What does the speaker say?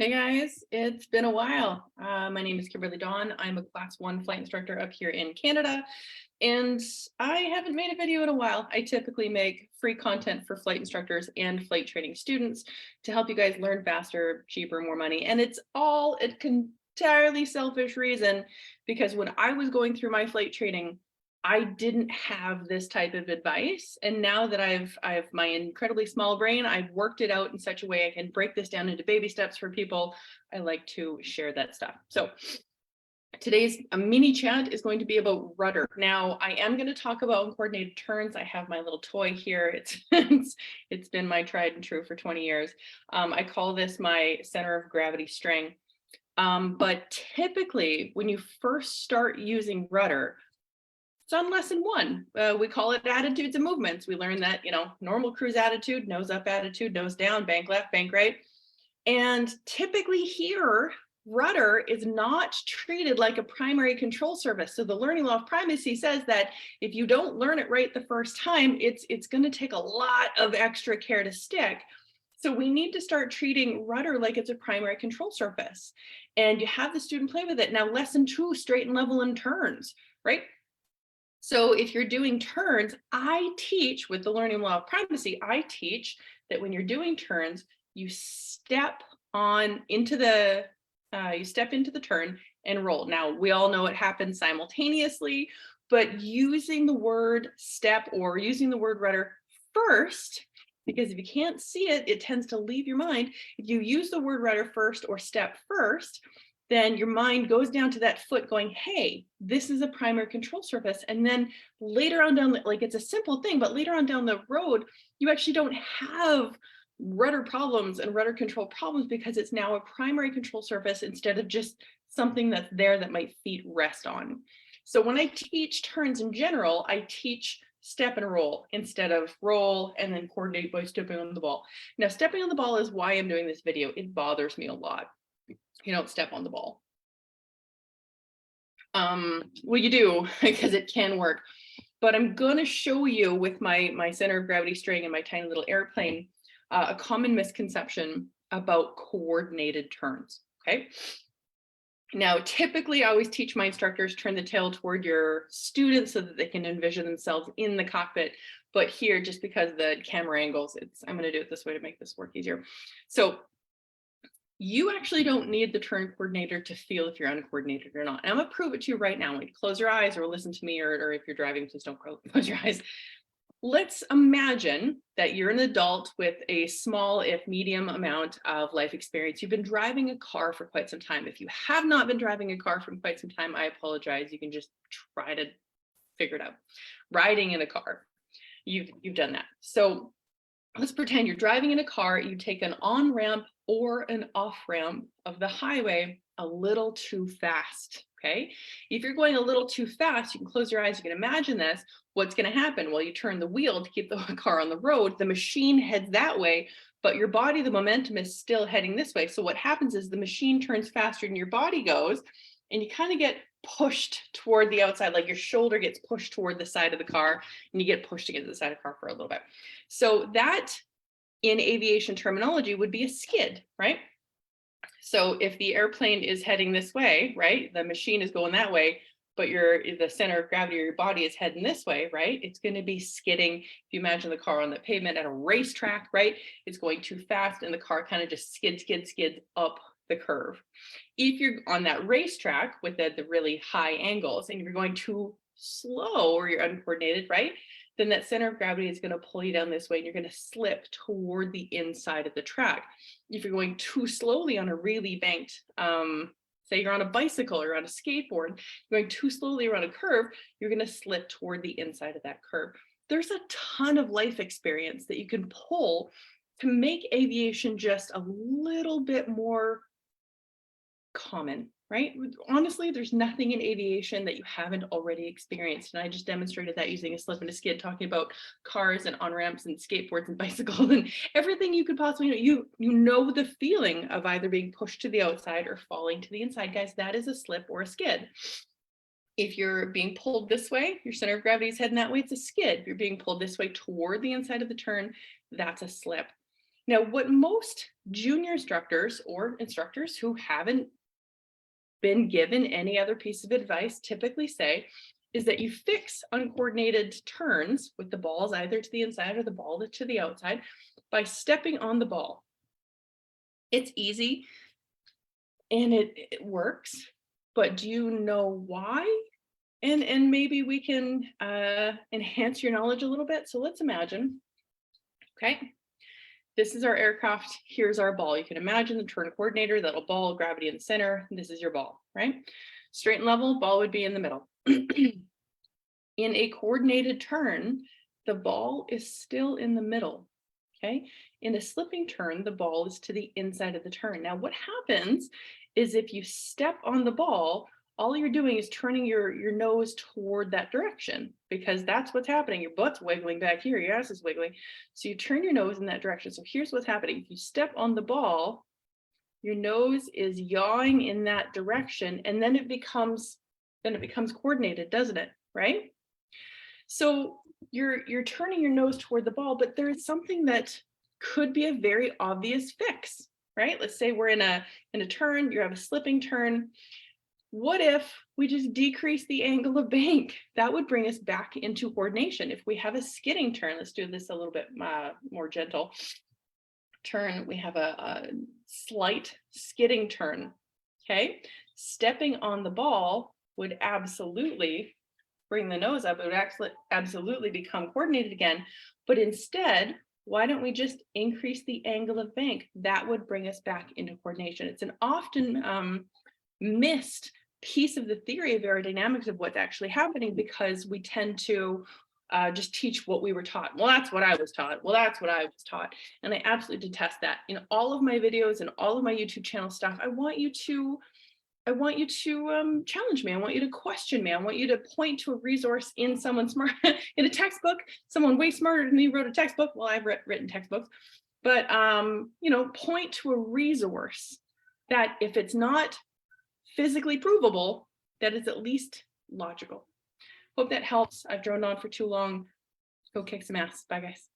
Hey guys, it's been a while. My name is Kimberly Dawn. I'm a class 1 flight instructor up here in Canada, and I haven't made a video in a while. I typically make free content for flight instructors and flight training students to help you guys learn faster, cheaper, more money. And it's all an entirely selfish reason, because when I was going through my flight training, I didn't have this type of advice. And now that I've my incredibly small brain, I've worked it out in such a way I can break this down into baby steps for people. I like to share that stuff. So today's mini chat is going to be about rudder. Now, I am going to talk about uncoordinated turns. I have my little toy here. It's been my tried and true for 20 years. I call this my center of gravity string. But typically, when you first start using rudder, it's on lesson 1. We call it attitudes and movements. We learn that, normal cruise attitude, nose up attitude, nose down, bank left, bank right. And typically here, rudder is not treated like a primary control surface. So the learning law of primacy says that if you don't learn it right the first time, it's going to take a lot of extra care to stick. So we need to start treating rudder like it's a primary control surface. And you have the student play with it. Now, lesson 2, straight and level and turns, right? So if you're doing turns, I teach with the learning law of primacy, I teach that when you're doing turns, you step into the turn and roll. Now, we all know it happens simultaneously, but using the word step or using the word rudder first, because if you can't see it, it tends to leave your mind. If you use the word rudder first or step first, then your mind goes down to that foot going, hey, this is a primary control surface. And then later on down, like it's a simple thing, but later on down the road, you actually don't have rudder problems and rudder control problems because it's now a primary control surface instead of just something that's there that my feet rest on. So when I teach turns in general, I teach step and roll instead of roll and then coordinate by stepping on the ball. Now, stepping on the ball is why I'm doing this video. It bothers me a lot. You don't step on the ball. Well, you do because it can work, but I'm going to show you with my center of gravity string and my tiny little airplane a common misconception about coordinated turns. Okay. Now, typically, I always teach my instructors turn the tail toward your students so that they can envision themselves in the cockpit. But here, just because the camera angles, I'm going to do it this way to make this work easier. So you actually don't need the turn coordinator to feel if you're uncoordinated or not. And I'm gonna prove it to you right now. Like, close your eyes or listen to me, or if you're driving, please don't close your eyes. Let's imagine that you're an adult with a small, if medium amount of life experience. You've been driving a car for quite some time. If you have not been driving a car for quite some time, I apologize. You can just try to figure it out. Riding in a car, you've done that. So let's pretend you're driving in a car, you take an on-ramp or an off-ramp of the highway a little too fast, okay? If you're going a little too fast, you can close your eyes, you can imagine this. What's gonna happen? Well, you turn the wheel to keep the car on the road, the machine heads that way, but your body, the momentum is still heading this way. So what happens is the machine turns faster than your body goes, and you kind of get pushed toward the outside, like your shoulder gets pushed toward the side of the car, and you get pushed against the side of the car for a little bit. So that, in aviation terminology, would be a skid, right? So if the airplane is heading this way, right, the machine is going that way, but the center of gravity of your body is heading this way, right? It's going to be skidding. If you imagine the car on the pavement at a racetrack, right? It's going too fast and the car kind of just skids up the curve. If you're on that racetrack with the really high angles and you're going too slow or you're uncoordinated, right? Then that center of gravity is going to pull you down this way and you're going to slip toward the inside of the track. If you're going too slowly on a really banked, say you're on a bicycle or on a skateboard, you're going too slowly around a curve, you're going to slip toward the inside of that curve. There's a ton of life experience that you can pull to make aviation just a little bit more common, right? Honestly, there's nothing in aviation that you haven't already experienced. And I just demonstrated that using a slip and a skid, talking about cars and on-ramps and skateboards and bicycles and everything you could possibly know. You know the feeling of either being pushed to the outside or falling to the inside, guys. That is a slip or a skid. If you're being pulled this way, your center of gravity is heading that way, it's a skid. If you're being pulled this way toward the inside of the turn, that's a slip. Now, what most junior instructors or instructors who haven't been given any other piece of advice typically say is that you fix uncoordinated turns with the balls either to the inside or the ball to the outside by stepping on the ball. It's easy and it works, but do you know why? And maybe we can enhance your knowledge a little bit. So let's imagine, okay, this is our aircraft. Here's our ball. You can imagine the turn coordinator, that little ball, gravity in the center. This is your ball, right? Straight and level, ball would be in the middle. In a coordinated turn, the ball is still in the middle, okay? In a slipping turn, the ball is to the inside of the turn. Now, what happens is if you step on the ball, all you're doing is turning your nose toward that direction because that's what's happening. Your butt's wiggling back here, your ass is wiggling. So you turn your nose in that direction. So here's what's happening. If you step on the ball, your nose is yawing in that direction, and then it becomes coordinated, doesn't it? Right? So you're turning your nose toward the ball, but there is something that could be a very obvious fix, right? Let's say we're in a turn, you have a slipping turn. What if we just decrease the angle of bank? That would bring us back into coordination. If we have a skidding turn, let's do this a little bit more gentle turn. We have a slight skidding turn, okay? Stepping on the ball would absolutely bring the nose up. It would actually absolutely become coordinated again. But instead, why don't we just increase the angle of bank? That would bring us back into coordination. It's an often missed piece of the theory of aerodynamics of what's actually happening because we tend to just teach what we were taught. Well, that's what I was taught. Well, that's what I was taught. And I absolutely detest that. In all of my videos and all of my YouTube channel stuff, I want you to challenge me. I want you to question me. I want you to point to a resource in someone's in a textbook. Someone way smarter than me wrote a textbook. Well, I've written textbooks, but point to a resource that if it's not physically provable, that is at least logical. Hope that helps. I've droned on for too long. Go kick some ass. Bye, guys.